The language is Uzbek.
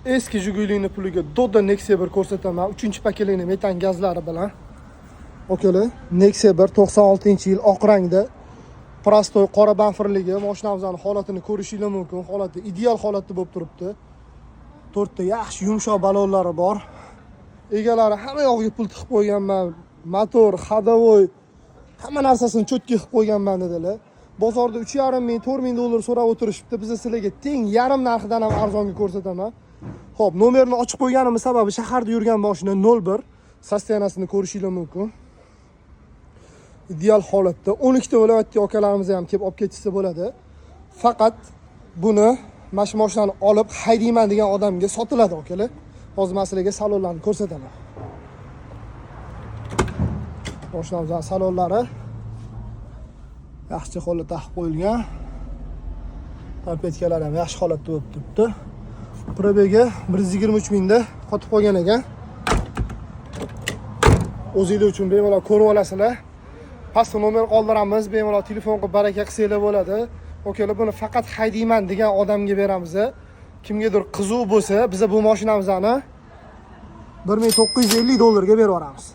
eski Jiguli'ning puliga Doda Nexia 1 ko'rsataman. 3-pakelikni metan gazlari bilan. Okalar, Nexia 1 96-yil oq rangda. Prostoy qora bamferligi, mashinamizning holatini ko'rishingiz mumkin. Holati ideal holatda bo'lib turibdi. 4 ta yaxshi yumshoq balonlari bor. Egalari hamma yog'iga pul tiqib qo'yganman. Motor, ходовой, hamma narsasini cho'tki qilib qo'yganman dedilar. Bozorda 3,5 ming, 4 ming dollar so'rab o'tirishibdi. Biz sizlarga teng yarim narxidan ham arzonga ko'rsataman. Xo'p, nomerni ochib qo'yganimiz sababi shaharda yurgan mashina 01. Sostenasini ko'rishingiz mumkin. Ideal holatda 12 ta viloyatdagi akalarimiz ham kelib olib ketsa bo'ladi. Faqat buni mashinani olib haydayman degan odamga sotiladi, akalar. Hozir men sizlarga salonlarni ko'rsataman. Mashinamizning salonlari yaxshi holatda qo'yilgan. Tapetkalar ham yaxshi holatda bo'lib turibdi. Probega 123 mingda qotib qolgan ekan. O'zingizlar uchun bemalol ko'rib olasizlar. Pastda nomer qoldiramiz, bemalol telefon qilib baraka qilsanglar bo'ladi. Okalar, buni faqat haydayman degan odamga beramiz. Kimgadir qiziq bo'lsa, biz bu mashinamizni 1950 dollarga berib yuboramiz.